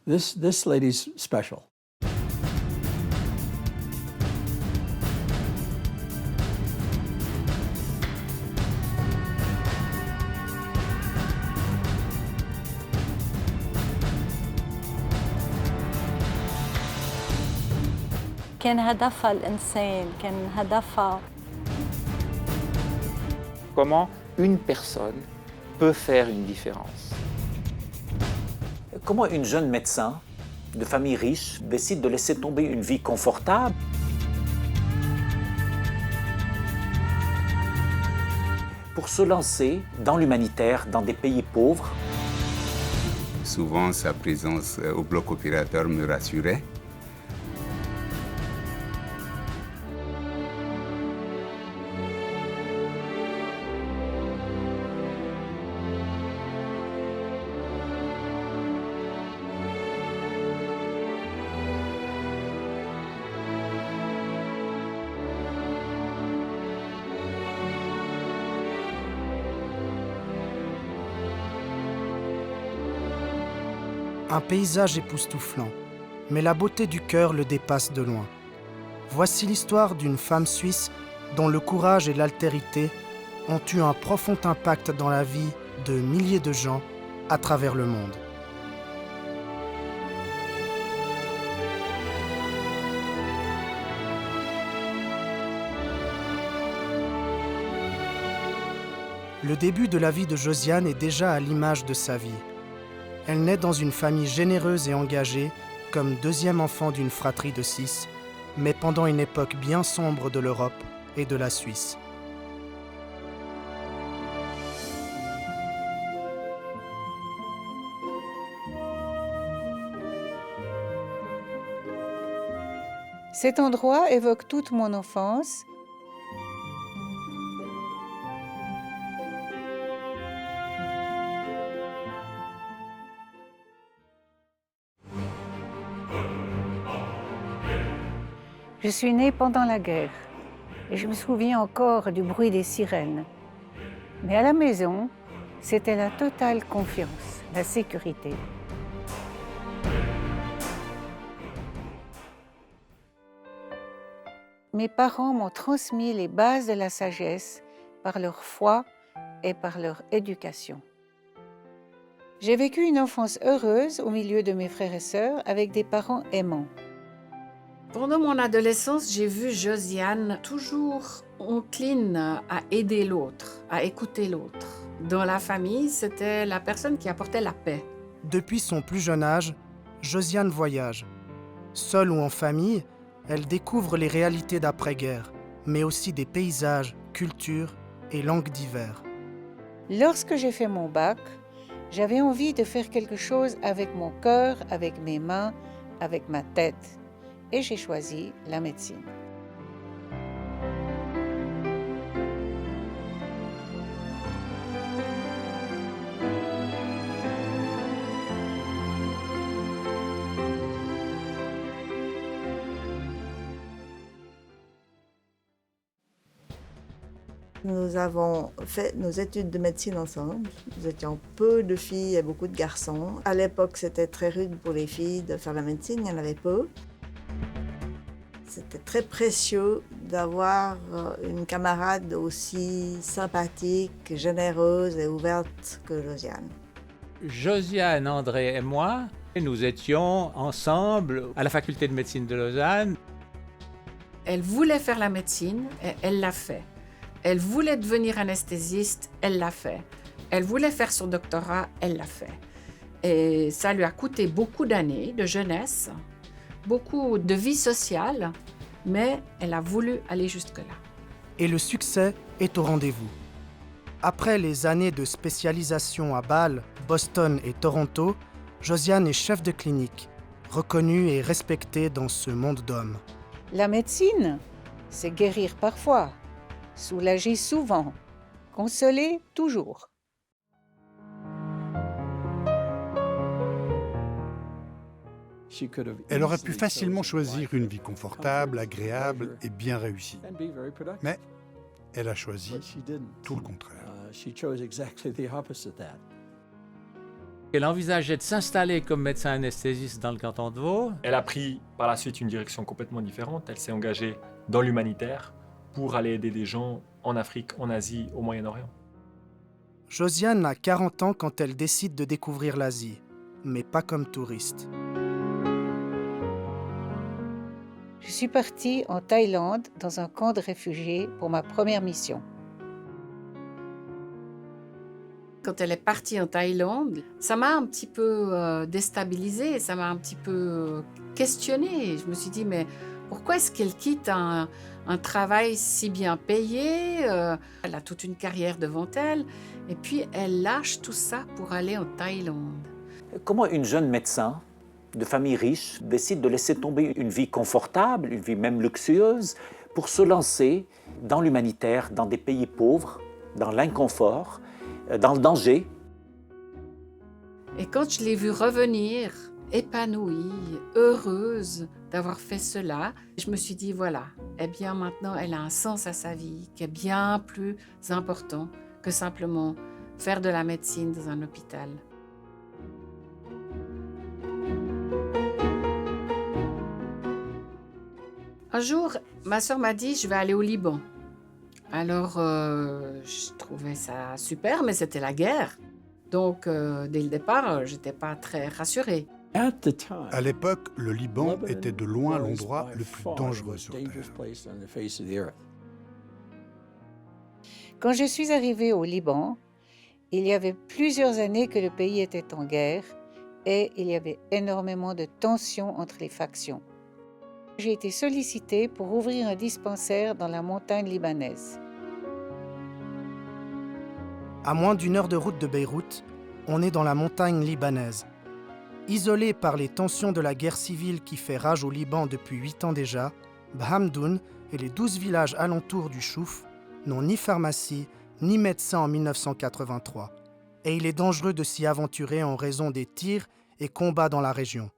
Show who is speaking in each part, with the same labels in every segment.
Speaker 1: This lady's special.
Speaker 2: كان هدفها الإنسان، كان هدفها
Speaker 3: Comment une personne peut faire une différence.
Speaker 4: Comment une jeune médecin de famille riche décide de laisser tomber une vie confortable pour se lancer dans l'humanitaire dans des pays pauvres?
Speaker 5: Souvent, sa présence au bloc opérateur me rassurait.
Speaker 6: Un paysage époustouflant, mais la beauté du cœur le dépasse de loin. Voici l'histoire d'une femme suisse dont le courage et l'altérité ont eu un profond impact dans la vie de milliers de gens à travers le monde. Le début de la vie de Josiane est déjà à l'image de sa vie. Elle naît dans une famille généreuse et engagée, comme deuxième enfant d'une fratrie de 6, mais pendant une époque bien sombre de l'Europe et de la Suisse.
Speaker 7: Cet endroit évoque toute mon enfance. Je suis née pendant la guerre et je me souviens encore du bruit des sirènes. Mais à la maison, c'était la totale confiance, la sécurité. Mes parents m'ont transmis les bases de la sagesse par leur foi et par leur éducation. J'ai vécu une enfance heureuse au milieu de mes frères et sœurs avec des parents aimants.
Speaker 8: Pendant mon adolescence, j'ai vu Josiane toujours encline à aider l'autre, à écouter l'autre. Dans la famille, c'était la personne qui apportait la paix.
Speaker 6: Depuis son plus jeune âge, Josiane voyage. Seule ou en famille, elle découvre les réalités d'après-guerre, mais aussi des paysages, cultures et langues divers.
Speaker 7: Lorsque j'ai fait mon bac, j'avais envie de faire quelque chose avec mon cœur, avec mes mains, avec ma tête. Et j'ai choisi la médecine.
Speaker 9: Nous avons fait nos études de médecine ensemble. Nous étions peu de filles et beaucoup de garçons. À l'époque, c'était très rude pour les filles de faire la médecine, il y en avait peu. C'était très précieux d'avoir une camarade aussi sympathique, généreuse et ouverte que Josiane.
Speaker 10: Josiane, André et moi, nous étions ensemble à la faculté de médecine de Lausanne.
Speaker 8: Elle voulait faire la médecine et elle l'a fait. Elle voulait devenir anesthésiste, elle l'a fait. Elle voulait faire son doctorat, elle l'a fait. Et ça lui a coûté beaucoup d'années de jeunesse, beaucoup de vie sociale, mais elle a voulu aller jusque-là.
Speaker 6: Et le succès est au rendez-vous. Après les années de spécialisation à Bâle, Boston et Toronto, Josiane est chef de clinique, reconnue et respectée dans ce monde d'hommes.
Speaker 7: La médecine, c'est guérir parfois, soulager souvent, consoler toujours.
Speaker 11: Elle aurait pu facilement choisir une vie confortable, agréable et bien réussie. Mais elle a choisi tout le contraire.
Speaker 10: Elle envisageait de s'installer comme médecin anesthésiste dans le canton de Vaud.
Speaker 12: Elle a pris par la suite une direction complètement différente. Elle s'est engagée dans l'humanitaire pour aller aider des gens en Afrique, en Asie, au Moyen-Orient.
Speaker 6: Josiane a 40 ans quand elle décide de découvrir l'Asie, mais pas comme touriste.
Speaker 7: Je suis partie en Thaïlande dans un camp de réfugiés pour ma première mission.
Speaker 8: Quand elle est partie en Thaïlande, ça m'a un petit peu déstabilisée, ça m'a un petit peu questionnée. Je me suis dit, mais pourquoi est-ce qu'elle quitte un travail si bien payé? Elle a toute une carrière devant elle, et puis elle lâche tout ça pour aller en Thaïlande.
Speaker 4: Comment une jeune médecin de famille riche décide de laisser tomber une vie confortable, une vie même luxueuse, pour se lancer dans l'humanitaire, dans des pays pauvres, dans l'inconfort, dans le danger?
Speaker 8: Et quand je l'ai vue revenir, épanouie, heureuse d'avoir fait cela, je me suis dit, voilà, eh bien maintenant elle a un sens à sa vie qui est bien plus important que simplement faire de la médecine dans un hôpital. Un jour, ma sœur m'a dit, je vais aller au Liban. Alors, je trouvais ça super, mais c'était la guerre. Donc, dès le départ, je n'étais pas très rassurée.
Speaker 11: À l'époque, le Liban était de loin l'endroit le plus dangereux sur Terre.
Speaker 7: Quand je suis arrivée au Liban, il y avait plusieurs années que le pays était en guerre et il y avait énormément de tensions entre les factions. J'ai été sollicitée pour ouvrir un dispensaire dans la montagne libanaise.
Speaker 6: À moins d'1 heure de route de Beyrouth, on est dans la montagne libanaise. Isolée par les tensions de la guerre civile qui fait rage au Liban depuis 8 ans déjà, Bhamdoun et les 12 villages alentours du Chouf n'ont ni pharmacie ni médecin en 1983. Et il est dangereux de s'y aventurer en raison des tirs et combats dans la région.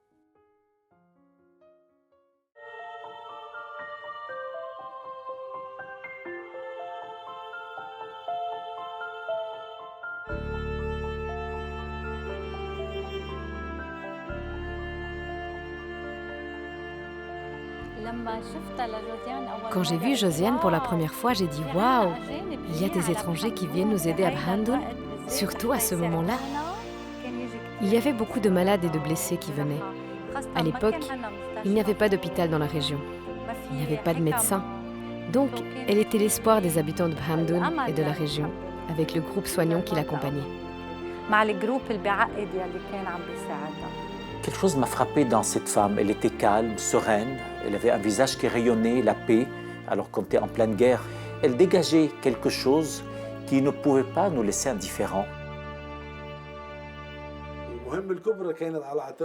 Speaker 13: Quand j'ai vu Josiane pour la première fois, j'ai dit « Waouh, il y a des étrangers qui viennent nous aider à Bhamdoun, surtout à ce moment-là. » Il y avait beaucoup de malades et de blessés qui venaient. À l'époque, il n'y avait pas d'hôpital dans la région. Il n'y avait pas de médecin. Donc, elle était l'espoir des habitants de Bhamdoun et de la région, avec le groupe soignant qui l'accompagnait.
Speaker 4: Quelque chose m'a frappé dans cette femme. Elle était calme, sereine, elle avait un visage qui rayonnait la paix, alors qu'on était en pleine guerre. Elle dégageait quelque chose qui ne pouvait pas nous laisser indifférents.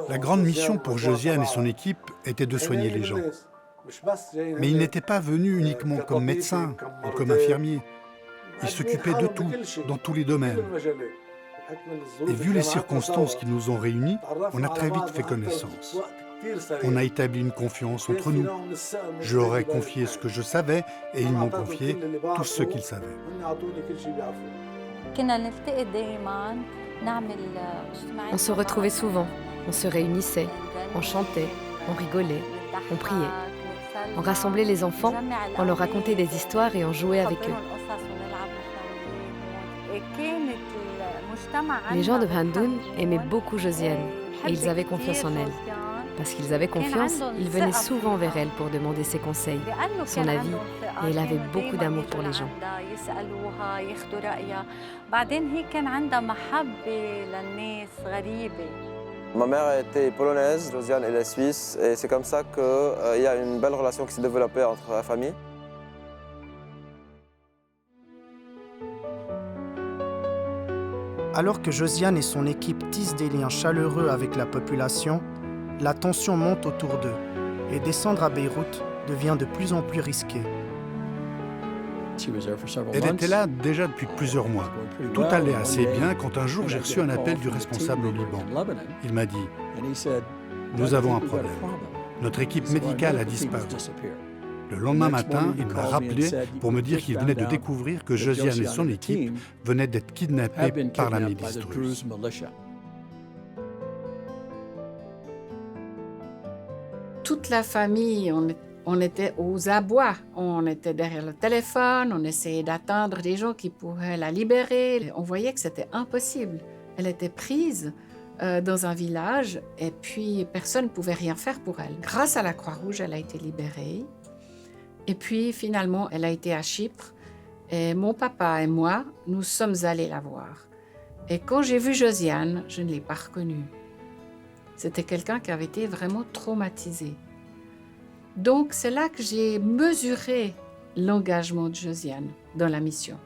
Speaker 11: La grande mission pour Josiane et son équipe était de soigner les gens. Mais ils n'étaient pas venus uniquement comme médecins ou comme infirmiers. Ils s'occupaient de tout, dans tous les domaines. Et vu les circonstances qui nous ont réunis, on a très vite fait connaissance. On a établi une confiance entre nous. Je leur ai confié ce que je savais et ils m'ont confié tout ce qu'ils savaient.
Speaker 13: On se retrouvait souvent, on se réunissait, on chantait, on rigolait, on priait. On rassemblait les enfants, on leur racontait des histoires et on jouait avec eux. Les gens de Bhamdoun aimaient beaucoup Josiane et ils avaient confiance en elle. Parce qu'ils avaient confiance, ils venaient souvent vers elle pour demander ses conseils, son avis, et elle avait beaucoup d'amour pour les gens.
Speaker 14: Ma mère était polonaise, Josiane elle est suisse, et c'est comme ça qu'il y a une belle relation qui s'est développée entre la famille.
Speaker 6: Alors que Josiane et son équipe tissent des liens chaleureux avec la population, la tension monte autour d'eux et descendre à Beyrouth devient de plus en plus risqué.
Speaker 11: Elle était là déjà depuis plusieurs mois. Tout allait assez bien quand un jour j'ai reçu un appel du responsable au Liban. Il m'a dit « Nous avons un problème. Notre équipe médicale a disparu. » Le lendemain matin, il m'a rappelé pour me dire qu'il venait de découvrir que Josiane et son équipe venaient d'être kidnappées par la milice druze.
Speaker 8: toute la famille, on était aux abois. On était derrière le téléphone, on essayait d'attendre des gens qui pourraient la libérer. On voyait que c'était impossible. Elle était prise dans un village et puis personne ne pouvait rien faire pour elle. Grâce à la Croix-Rouge, elle a été libérée. Et puis finalement, elle a été à Chypre. Et mon papa et moi, nous sommes allés la voir. Et quand j'ai vu Josiane, je ne l'ai pas reconnue. C'était quelqu'un qui avait été vraiment traumatisé. Donc c'est là que j'ai mesuré l'engagement de Josiane dans la mission.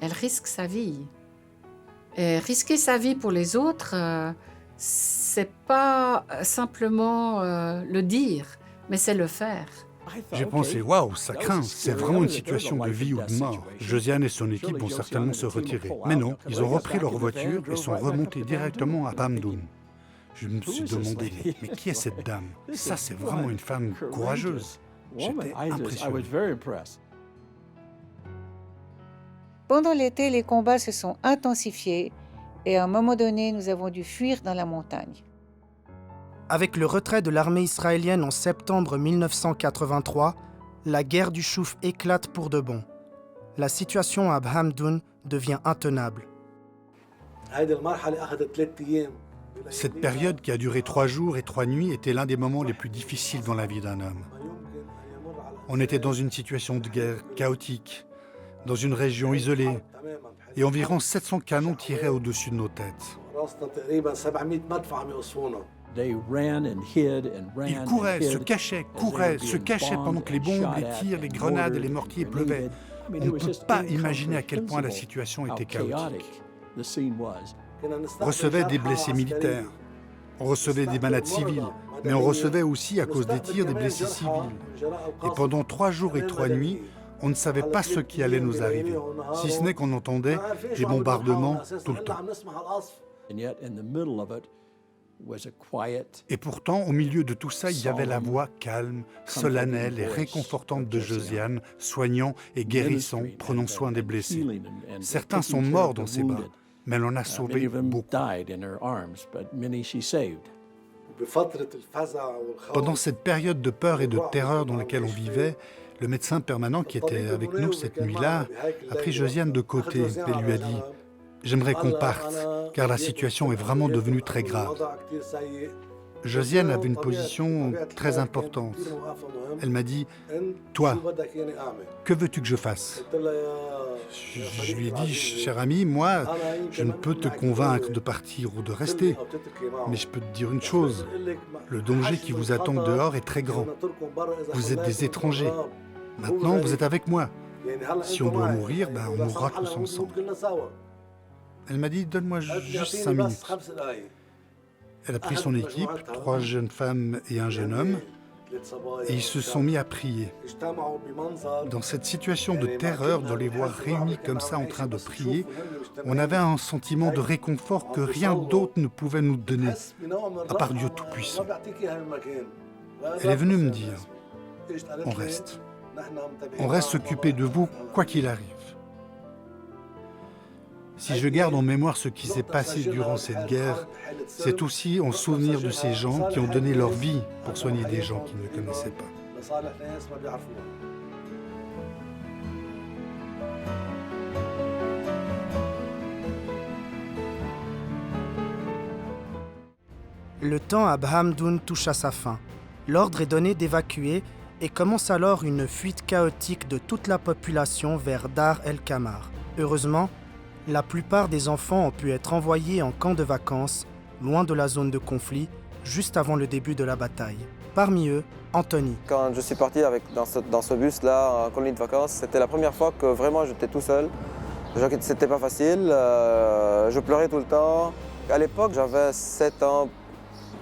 Speaker 8: Elle risque sa vie. Et risquer sa vie pour les autres, c'est pas simplement le dire, mais c'est le faire.
Speaker 11: J'ai pensé, waouh, ça craint, c'est vraiment une situation de vie ou de mort. Josiane et son équipe vont certainement se retirer. Mais non, ils ont repris leur voiture et sont remontés directement à Hamdoun. Je me suis demandé, mais qui est cette dame? Ça, c'est vraiment une femme courageuse. J'étais impressionné.
Speaker 7: Pendant l'été, les combats se sont intensifiés et à un moment donné, nous avons dû fuir dans la montagne.
Speaker 6: Avec le retrait de l'armée israélienne en septembre 1983, la guerre du Chouf éclate pour de bon. La situation à Hamdoun devient intenable.
Speaker 11: Cette période qui a duré 3 jours et 3 nuits était l'un des moments les plus difficiles dans la vie d'un homme. On était dans une situation de guerre chaotique, dans une région isolée, et environ 700 canons tiraient au-dessus de nos têtes. Ils couraient, se cachaient pendant que les bombes, les tirs, les grenades et les mortiers pleuvaient. On ne peut pas imaginer à quel point la situation était chaotique. On recevait des blessés militaires, on recevait des malades civils, mais on recevait aussi, à cause des tirs, des blessés civils. Et pendant 3 jours et 3 nuits, on ne savait pas ce qui allait nous arriver, si ce n'est qu'on entendait des bombardements tout le temps. Et pourtant, au milieu de tout ça, il y avait la voix calme, solennelle et réconfortante de Josiane, soignant et guérissant, prenant soin des blessés. Certains sont morts dans ses bras, mais elle en a sauvé beaucoup. Pendant cette période de peur et de terreur dans laquelle on vivait, le médecin permanent qui était avec nous cette nuit-là a pris Josiane de côté et lui a dit « J'aimerais qu'on parte, car la situation est vraiment devenue très grave. » Josiane avait une position très importante. Elle m'a dit « Toi, que veux-tu que je fasse ?» Je lui ai dit « Cher ami, moi, je ne peux te convaincre de partir ou de rester. Mais je peux te dire une chose, le danger qui vous attend dehors est très grand. Vous êtes des étrangers. Maintenant, vous êtes avec moi. Si on doit mourir, on mourra tous ensemble. » Elle m'a dit « Donne-moi juste 5 minutes. » Elle a pris son équipe, 3 jeunes femmes et un jeune homme, et ils se sont mis à prier. Dans cette situation de terreur, de les voir réunis comme ça en train de prier, on avait un sentiment de réconfort que rien d'autre ne pouvait nous donner, à part Dieu Tout-Puissant. Elle est venue me dire, on reste occupé de vous, quoi qu'il arrive. Si je garde en mémoire ce qui s'est passé durant cette guerre, c'est aussi en souvenir de ces gens qui ont donné leur vie pour soigner des gens qu'ils ne connaissaient pas.
Speaker 6: Le temps à Hamdoun touche à sa fin. L'ordre est donné d'évacuer et commence alors une fuite chaotique de toute la population vers Dar el-Kamar. Heureusement, la plupart des enfants ont pu être envoyés en camp de vacances, loin de la zone de conflit, juste avant le début de la bataille. Parmi eux, Anthony.
Speaker 14: Quand je suis parti dans ce bus-là, en colonie de vacances, c'était la première fois que vraiment j'étais tout seul. C'était pas facile, je pleurais tout le temps. À l'époque, j'avais 7 ans,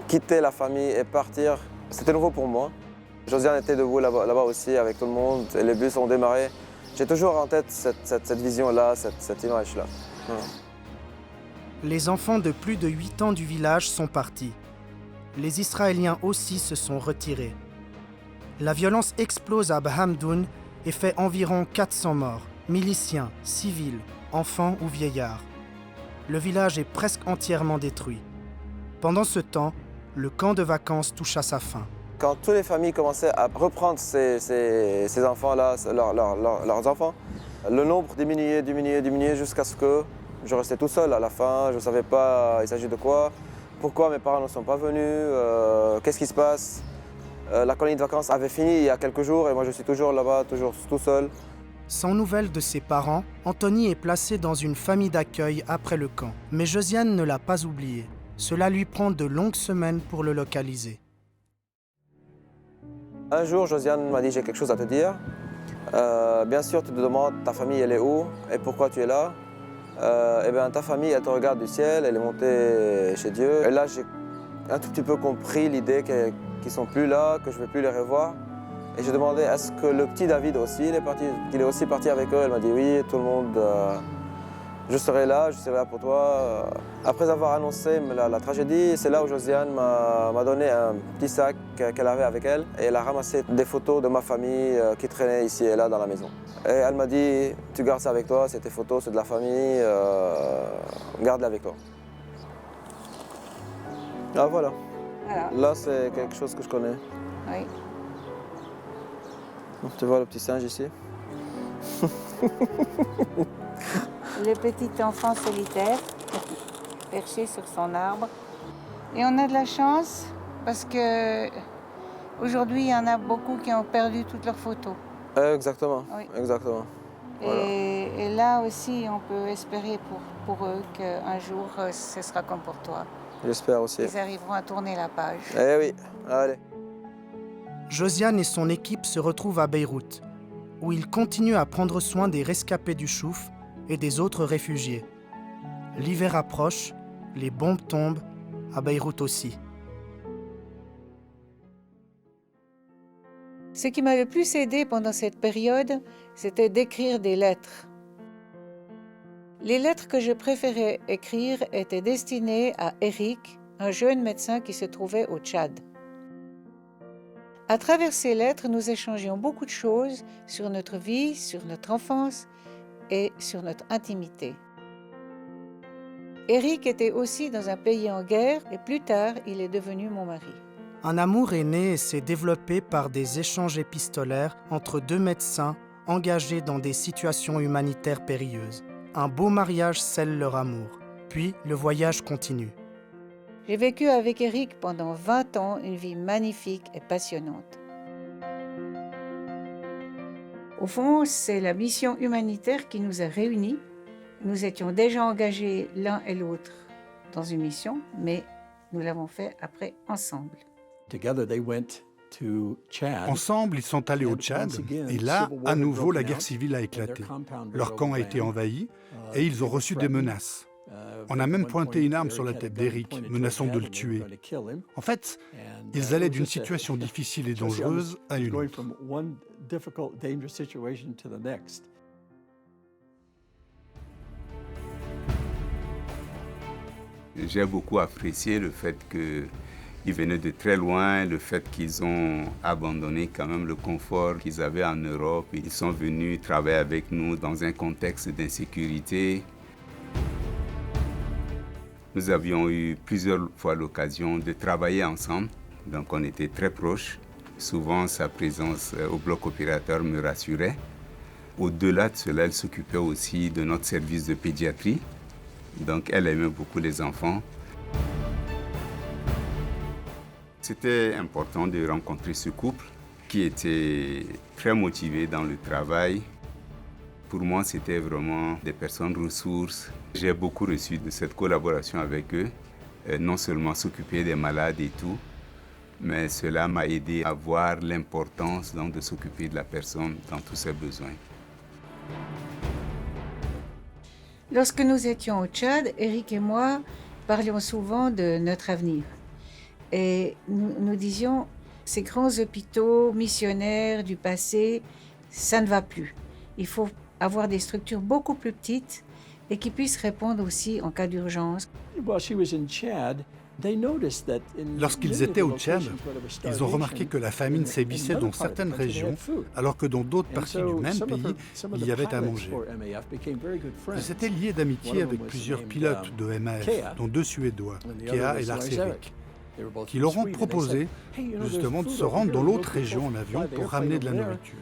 Speaker 14: quitter la famille et partir, c'était nouveau pour moi. Josiane était debout là-bas aussi avec tout le monde et les bus ont démarré. J'ai toujours en tête cette vision-là, cette image-là. Voilà.
Speaker 6: Les enfants de plus de 8 ans du village sont partis. Les Israéliens aussi se sont retirés. La violence explose à Hamdoun et fait environ 400 morts, miliciens, civils, enfants ou vieillards. Le village est presque entièrement détruit. Pendant ce temps, le camp de vacances touche à sa fin.
Speaker 14: Quand toutes les familles commençaient à reprendre ces enfants-là, leurs enfants, le nombre diminuait jusqu'à ce que je restais tout seul à la fin. Je ne savais pas il s'agit de quoi, pourquoi mes parents ne sont pas venus, qu'est-ce qui se passe. La colonie de vacances avait fini il y a quelques jours et moi je suis toujours là-bas, toujours tout seul.
Speaker 6: Sans nouvelles de ses parents, Anthony est placé dans une famille d'accueil après le camp. Mais Josiane ne l'a pas oublié. Cela lui prend de longues semaines pour le localiser.
Speaker 14: Un jour, Josiane m'a dit « j'ai quelque chose à te dire. Bien sûr, tu te demandes ta famille elle est où et pourquoi tu es là. Eh bien, ta famille elle te regarde du ciel, elle est montée chez Dieu. Et là, j'ai un tout petit peu compris l'idée qu'ils ne sont plus là, que je ne vais plus les revoir. Et j'ai demandé est-ce que le petit David aussi, il est aussi parti avec eux. Elle m'a dit oui, tout le monde, je serai là pour toi. Après avoir annoncé la tragédie, c'est là où Josiane m'a donné un petit sac qu'elle avait avec elle. Et elle a ramassé des photos de ma famille qui traînaient ici et là dans la maison. Et elle m'a dit tu gardes ça avec toi, c'est tes photos, c'est de la famille, garde-les avec toi. Ah voilà. Là c'est quelque chose que je connais.
Speaker 7: Oui.
Speaker 14: Tu vois le petit singe ici?
Speaker 7: Le petit enfant solitaire, perché sur son arbre. Et on a de la chance parce que aujourd'hui, il y en a beaucoup qui ont perdu toutes leurs photos.
Speaker 14: Exactement,
Speaker 7: oui.
Speaker 14: Exactement. Voilà.
Speaker 7: Et là aussi, on peut espérer pour eux qu'un jour, ce sera comme pour toi.
Speaker 14: J'espère aussi.
Speaker 7: Ils arriveront à tourner la page.
Speaker 14: Eh oui, allez.
Speaker 6: Josiane et son équipe se retrouvent à Beyrouth, où ils continuent à prendre soin des rescapés du Chouf et des autres réfugiés. L'hiver approche, les bombes tombent, à Beyrouth aussi.
Speaker 7: Ce qui m'a le plus aidé pendant cette période, c'était d'écrire des lettres. Les lettres que je préférais écrire étaient destinées à Eric, un jeune médecin qui se trouvait au Tchad. À travers ces lettres, nous échangions beaucoup de choses sur notre vie, sur notre enfance et sur notre intimité. Eric était aussi dans un pays en guerre et plus tard, il est devenu mon mari.
Speaker 6: Un amour est né et s'est développé par des échanges épistolaires entre deux médecins engagés dans des situations humanitaires périlleuses. Un beau mariage scelle leur amour, puis le voyage continue.
Speaker 7: J'ai vécu avec Eric pendant 20 ans une vie magnifique et passionnante. Au fond, c'est la mission humanitaire qui nous a réunis. Nous étions déjà engagés l'un et l'autre dans une mission, mais nous l'avons fait après ensemble.
Speaker 11: Ensemble, ils sont allés au Tchad et là, à nouveau, la guerre civile a éclaté. Leur camp a été envahi et ils ont reçu des menaces. On a même pointé une arme sur la tête d'Eric, menaçant de le tuer. En fait, ils allaient d'une situation difficile et dangereuse à une autre.
Speaker 5: J'ai beaucoup apprécié le fait qu'ils venaient de très loin, le fait qu'ils ont abandonné quand même le confort qu'ils avaient en Europe. Ils sont venus travailler avec nous dans un contexte d'insécurité. Nous avions eu plusieurs fois l'occasion de travailler ensemble, donc on était très proches. Souvent, sa présence au bloc opérateur me rassurait. Au-delà de cela, elle s'occupait aussi de notre service de pédiatrie, donc elle aimait beaucoup les enfants. C'était important de rencontrer ce couple qui était très motivé dans le travail. Pour moi, c'était vraiment des personnes ressources. J'ai beaucoup reçu de cette collaboration avec eux, non seulement s'occuper des malades et tout, mais cela m'a aidé à voir l'importance donc, de s'occuper de la personne dans tous ses besoins.
Speaker 7: Lorsque nous étions au Tchad, Eric et moi parlions souvent de notre avenir. Et nous disions, ces grands hôpitaux missionnaires du passé, ça ne va plus. Il faut avoir des structures beaucoup plus petites et qui puissent répondre aussi en cas d'urgence.
Speaker 11: Lorsqu'ils étaient au Tchad, ils ont remarqué que la famine sévissait dans certaines régions, alors que dans d'autres parties du même pays, il y avait à manger. Ils étaient liés d'amitié avec plusieurs pilotes de MAF, dont 2 Suédois, Kea et Lars Erik. qui leur ont proposé justement de se rendre dans l'autre région en avion pour ramener de la nourriture.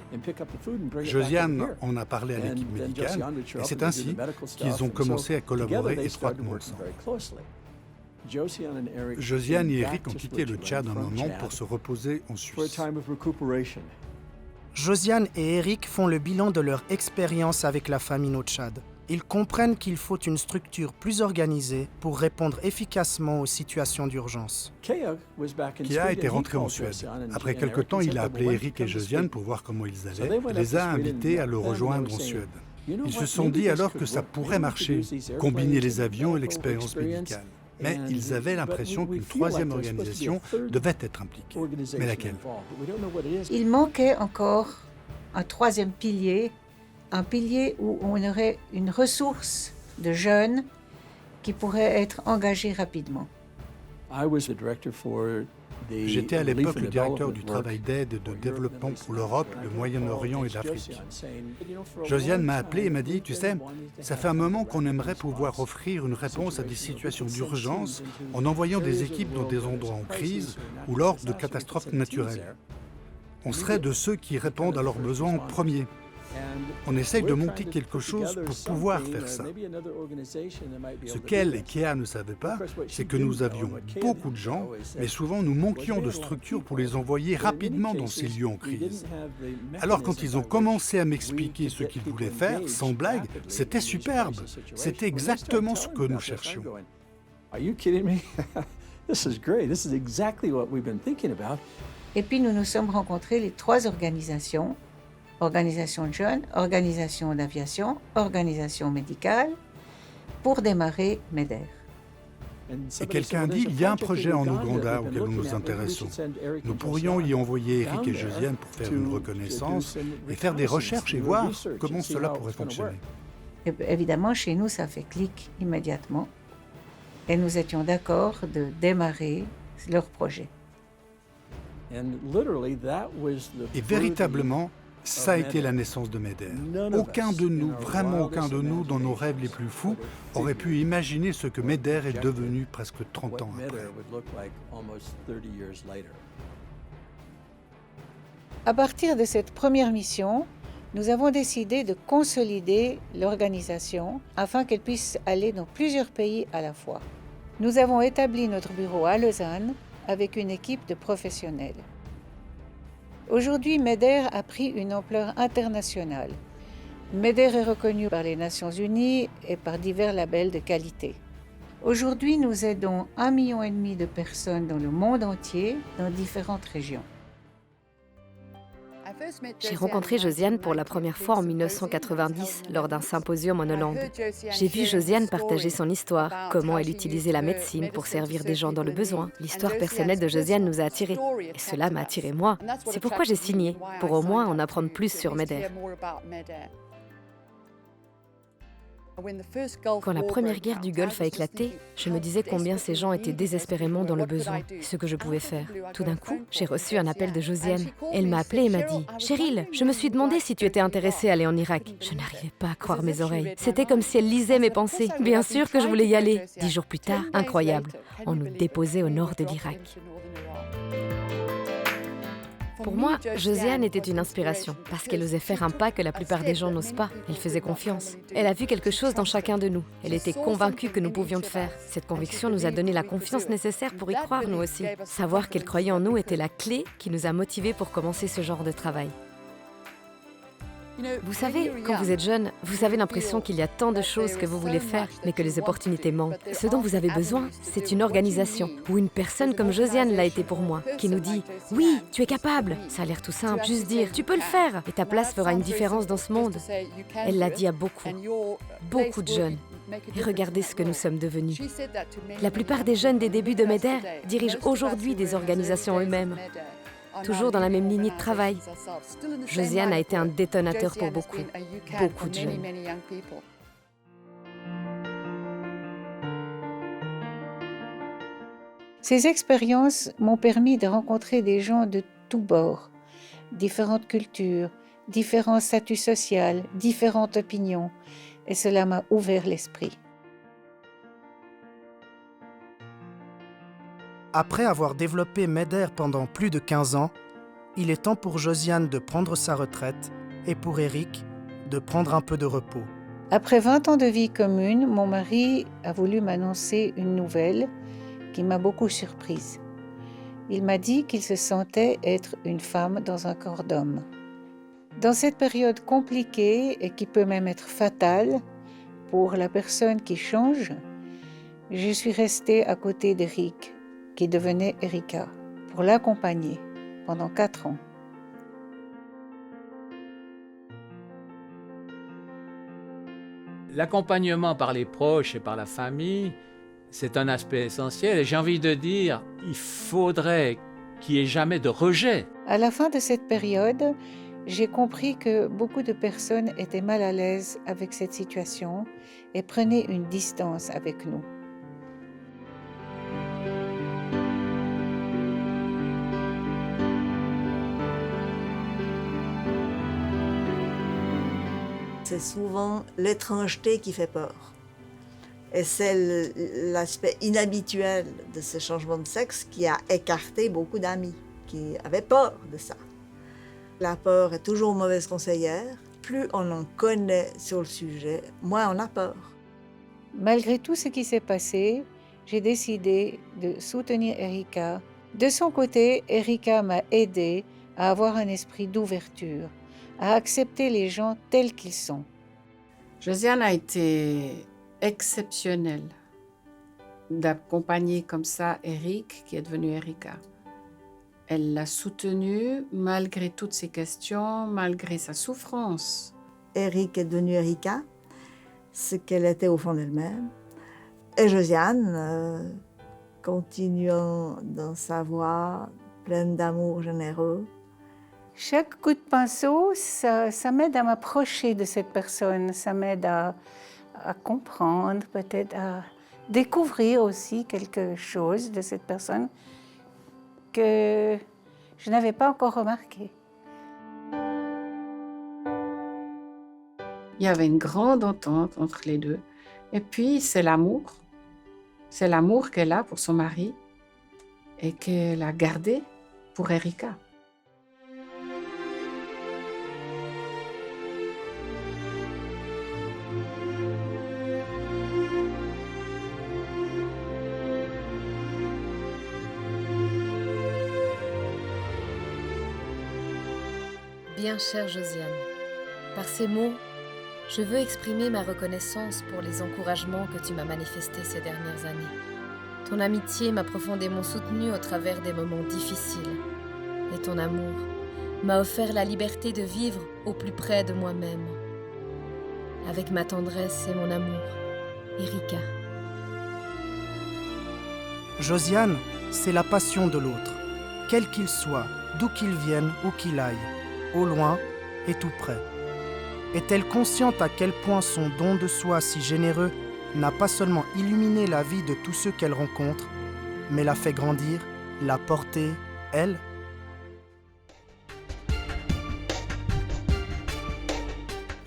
Speaker 11: Josiane en a parlé à l'équipe médicale et c'est ainsi qu'ils ont commencé à collaborer étroitement ensemble. Josiane et Eric ont quitté le Tchad un moment pour se reposer en Suisse.
Speaker 6: Josiane et Eric font le bilan de leur expérience avec la famine au Tchad. Ils comprennent qu'il faut une structure plus organisée pour répondre efficacement aux situations d'urgence.
Speaker 11: Kia était rentré en Suède. Après quelque temps, il a appelé Eric et Josiane pour voir comment ils allaient et les a invités à le rejoindre en Suède. Ils se sont dit alors que ça pourrait marcher, combiner les avions et l'expérience médicale. Mais ils avaient l'impression qu'une troisième organisation devait être impliquée. Mais laquelle?
Speaker 7: Il manquait encore un troisième pilier, un pilier où on aurait une ressource de jeunes qui pourraient être engagés rapidement.
Speaker 11: J'étais à l'époque le directeur du travail d'aide et de développement pour l'Europe, le Moyen-Orient et l'Afrique. Josiane m'a appelé et m'a dit, tu sais, ça fait un moment qu'on aimerait pouvoir offrir une réponse à des situations d'urgence en envoyant des équipes dans des endroits en crise ou lors de catastrophes naturelles. On serait de ceux qui répondent à leurs besoins en premier. On essaye de monter quelque chose pour pouvoir faire ça. Ce qu'elle et Kia ne savaient pas, c'est que nous avions beaucoup de gens, mais souvent nous manquions de structures pour les envoyer rapidement dans ces lieux en crise. Alors quand ils ont commencé à m'expliquer ce qu'ils voulaient faire, sans blague, c'était superbe. C'était exactement ce que nous cherchions.
Speaker 7: Et puis nous nous sommes rencontrés les trois organisations, organisation de jeunes, organisation d'aviation, organisation médicale, pour démarrer MEDER.
Speaker 11: Et quelqu'un dit, il y a un projet en Ouganda auquel nous nous intéressons. Nous pourrions y envoyer Eric et Josiane pour faire une reconnaissance et faire des recherches et voir comment cela pourrait fonctionner.
Speaker 7: Et évidemment, chez nous, ça fait clic immédiatement. Et nous étions d'accord de démarrer leur projet.
Speaker 11: Et véritablement, ça a été la naissance de MEDER. Aucun de nous, vraiment aucun de nous, dans nos rêves les plus fous, aurait pu imaginer ce que MEDER est devenu presque 30 ans après.
Speaker 7: À partir de cette première mission, nous avons décidé de consolider l'organisation afin qu'elle puisse aller dans plusieurs pays à la fois. Nous avons établi notre bureau à Lausanne avec une équipe de professionnels. Aujourd'hui, MEDER a pris une ampleur internationale. MEDER est reconnu par les Nations Unies et par divers labels de qualité. Aujourd'hui, nous aidons 1,5 million de personnes dans le monde entier, dans différentes régions.
Speaker 13: J'ai rencontré Josiane pour la première fois en 1990 lors d'un symposium en Hollande. J'ai vu Josiane partager son histoire, comment elle utilisait la médecine pour servir des gens dans le besoin. L'histoire personnelle de Josiane nous a attirés. Et cela m'a attiré moi. C'est pourquoi j'ai signé, pour au moins en apprendre plus sur MEDER. Quand la première guerre du Golfe a éclaté, je me disais combien ces gens étaient désespérément dans le besoin, ce que je pouvais faire. Tout d'un coup, j'ai reçu un appel de Josiane. Elle m'a appelée et m'a dit « Cheryl, je me suis demandé si tu étais intéressée à aller en Irak. » Je n'arrivais pas à croire mes oreilles. C'était comme si elle lisait mes pensées. Bien sûr que je voulais y aller. 10 jours plus tard, incroyable, on nous déposait au nord de l'Irak. Pour moi, Josiane était une inspiration, parce qu'elle osait faire un pas que la plupart des gens n'osent pas. Elle faisait confiance. Elle a vu quelque chose dans chacun de nous. Elle était convaincue que nous pouvions le faire. Cette conviction nous a donné la confiance nécessaire pour y croire, nous aussi. Savoir qu'elle croyait en nous était la clé qui nous a motivés pour commencer ce genre de travail. Vous savez, quand vous êtes jeune, vous avez l'impression qu'il y a tant de choses que vous voulez faire, mais que les opportunités manquent. Ce dont vous avez besoin, c'est une organisation, ou une personne comme Josiane l'a été pour moi, qui nous dit « Oui, tu es capable !» Ça a l'air tout simple, juste dire « Tu peux le faire !» Et ta place fera une différence dans ce monde. Elle l'a dit à beaucoup de jeunes. Et regardez ce que nous sommes devenus. La plupart des jeunes des débuts de MEDER dirigent aujourd'hui des organisations eux-mêmes. Toujours dans la même lignée de travail. Josiane a été un détonateur pour beaucoup de jeunes.
Speaker 7: Ces expériences m'ont permis de rencontrer des gens de tous bords, différentes cultures, différents statuts sociaux, différentes opinions, et cela m'a ouvert l'esprit.
Speaker 6: Après avoir développé MEDER pendant plus de 15 ans, il est temps pour Josiane de prendre sa retraite et pour Eric de prendre un peu de repos.
Speaker 7: Après 20 ans de vie commune, mon mari a voulu m'annoncer une nouvelle qui m'a beaucoup surprise. Il m'a dit qu'il se sentait être une femme dans un corps d'homme. Dans cette période compliquée et qui peut même être fatale pour la personne qui change, je suis restée à côté d'Eric, qui devenait Erika, pour l'accompagner pendant 4 ans.
Speaker 10: L'accompagnement par les proches et par la famille, c'est un aspect essentiel. Et j'ai envie de dire, il faudrait qu'il n'y ait jamais de rejet.
Speaker 7: À la fin de cette période, j'ai compris que beaucoup de personnes étaient mal à l'aise avec cette situation et prenaient une distance avec nous.
Speaker 9: C'est souvent l'étrangeté qui fait peur. Et c'est l'aspect inhabituel de ce changement de sexe qui a écarté beaucoup d'amis qui avaient peur de ça. La peur est toujours mauvaise conseillère. Plus on en connaît sur le sujet, moins on a peur.
Speaker 7: Malgré tout ce qui s'est passé, j'ai décidé de soutenir Erika. De son côté, Erika m'a aidée à avoir un esprit d'ouverture, à accepter les gens tels qu'ils sont.
Speaker 8: Josiane a été exceptionnelle d'accompagner comme ça Eric, qui est devenu Erika. Elle l'a soutenu malgré toutes ses questions, malgré sa souffrance.
Speaker 9: Eric est devenu Erika, ce qu'elle était au fond d'elle-même. Et Josiane, continuant dans sa voie pleine d'amour généreux.
Speaker 7: Chaque coup de pinceau, ça m'aide à m'approcher de cette personne, ça m'aide à comprendre, peut-être à découvrir aussi quelque chose de cette personne que je n'avais pas encore remarqué.
Speaker 8: Il y avait une grande entente entre les deux. Et puis, c'est l'amour. C'est l'amour qu'elle a pour son mari et qu'elle a gardé pour Erika.
Speaker 13: Bien chère Josiane, par ces mots, je veux exprimer ma reconnaissance pour les encouragements que tu m'as manifestés ces dernières années. Ton amitié m'a profondément soutenue au travers des moments difficiles. Et ton amour m'a offert la liberté de vivre au plus près de moi-même. Avec ma tendresse et mon amour, Erika.
Speaker 6: Josiane, c'est la passion de l'autre, quel qu'il soit, d'où qu'il vienne ou qu'il aille, au loin et tout près. Est-elle consciente à quel point son don de soi si généreux n'a pas seulement illuminé la vie de tous ceux qu'elle rencontre, mais l'a fait grandir, l'a portée, elle?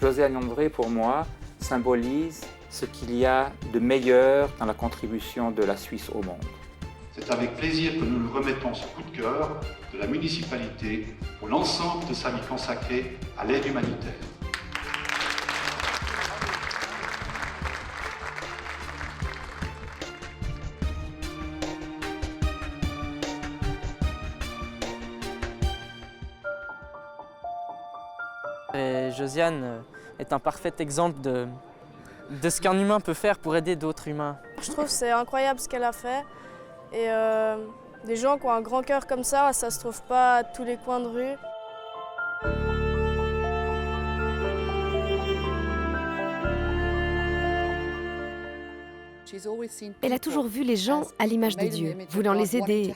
Speaker 3: Josiane André, pour moi, symbolise ce qu'il y a de meilleur dans la contribution de la Suisse au monde.
Speaker 15: C'est avec plaisir que nous lui remettons ce coup de cœur de la municipalité pour l'ensemble de sa vie consacrée à l'aide humanitaire.
Speaker 16: Et Josiane est un parfait exemple de ce qu'un humain peut faire pour aider d'autres humains.
Speaker 17: Je trouve que c'est incroyable ce qu'elle a fait. Et des gens qui ont un grand cœur comme ça se trouve pas à tous les coins de rue.
Speaker 13: Elle a toujours vu les gens à l'image de Dieu, voulant les aider.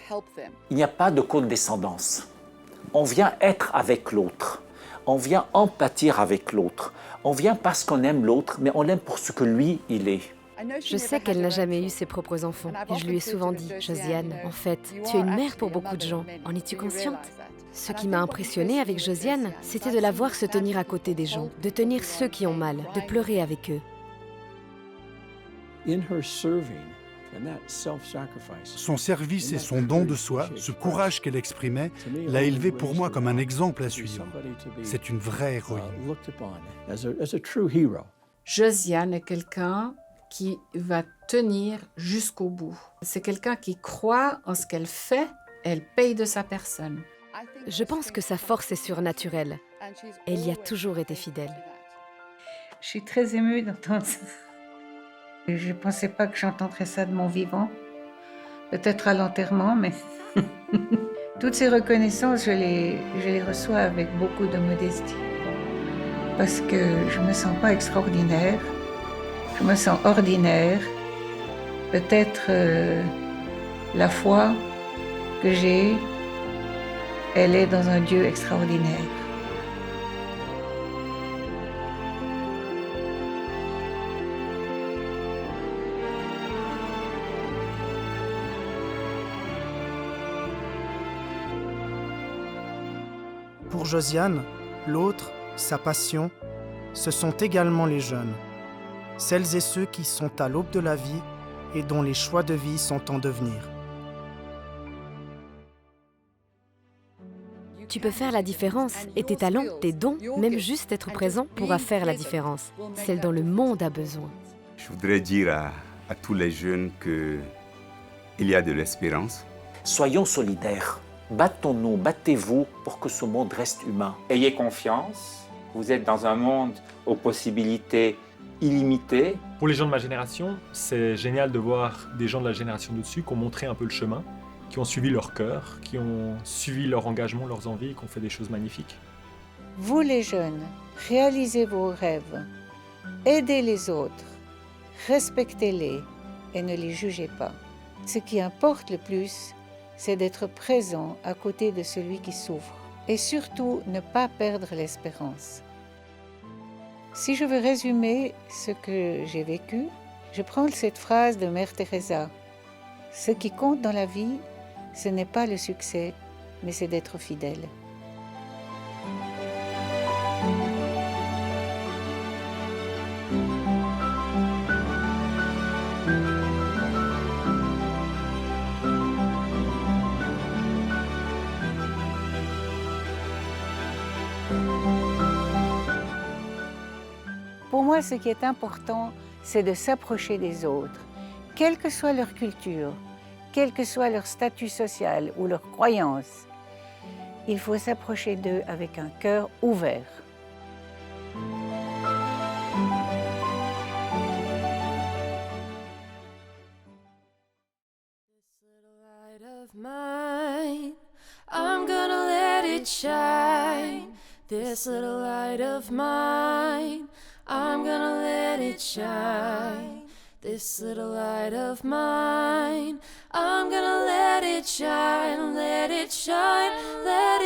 Speaker 4: Il n'y a pas de condescendance. On vient être avec l'autre. On vient empathir avec l'autre. On vient parce qu'on aime l'autre, mais on l'aime pour ce que lui, il est.
Speaker 13: Je sais qu'elle n'a jamais eu ses propres enfants et je lui ai souvent dit, Josiane, en fait, tu es une mère pour beaucoup de gens. En es-tu consciente? Ce qui m'a impressionnée avec Josiane, c'était de la voir se tenir à côté des gens, de tenir ceux qui ont mal, de pleurer avec eux.
Speaker 1: In her serving,
Speaker 11: Son service et son don de soi, ce courage qu'elle exprimait, l'a élevée pour moi comme un exemple à suivre. C'est une vraie héroïne.
Speaker 8: Josiane est quelqu'un qui va tenir jusqu'au bout. C'est quelqu'un qui croit en ce qu'elle fait, elle paye de sa personne.
Speaker 13: Je pense que sa force est surnaturelle. Elle y a toujours été fidèle.
Speaker 7: Je suis très émue d'entendre ça. Je ne pensais pas que j'entendrais ça de mon vivant. Peut-être à l'enterrement, mais toutes ces reconnaissances, je les reçois avec beaucoup de modestie. Parce que je ne me sens pas extraordinaire, je me sens ordinaire. Peut-être la foi que j'ai, elle est dans un Dieu extraordinaire.
Speaker 6: Pour Josiane, l'autre, sa passion, ce sont également les jeunes, celles et ceux qui sont à l'aube de la vie et dont les choix de vie sont en devenir.
Speaker 13: Tu peux faire la différence et tes talents, tes dons, même juste être présent pourra faire la différence, celle dont le monde a besoin.
Speaker 5: Je voudrais dire à tous les jeunes qu'il y a de l'espérance.
Speaker 4: Soyons solidaires. Battons-nous, battez-vous pour que ce monde reste humain.
Speaker 3: Ayez confiance, vous êtes dans un monde aux possibilités illimitées.
Speaker 12: Pour les gens de ma génération, c'est génial de voir des gens de la génération d'au-dessus qui ont montré un peu le chemin, qui ont suivi leur cœur, qui ont suivi leur engagement, leurs envies, qui ont fait des choses magnifiques.
Speaker 7: Vous les jeunes, réalisez vos rêves, aidez les autres, respectez-les et ne les jugez pas. Ce qui importe le plus, c'est d'être présent à côté de celui qui souffre et surtout ne pas perdre l'espérance. Si je veux résumer ce que j'ai vécu, je prends cette phrase de Mère Teresa. Ce qui compte dans la vie, ce n'est pas le succès, mais c'est d'être fidèle. Pour moi, ce qui est important, c'est de s'approcher des autres, quelle que soit leur culture, quel que soit leur statut social ou leur croyance. Il faut s'approcher d'eux avec un cœur ouvert.
Speaker 18: I'm gonna let it shine. This little light of mine, I'm gonna let it shine. This little light of mine, I'm gonna let it shine, let it shine, let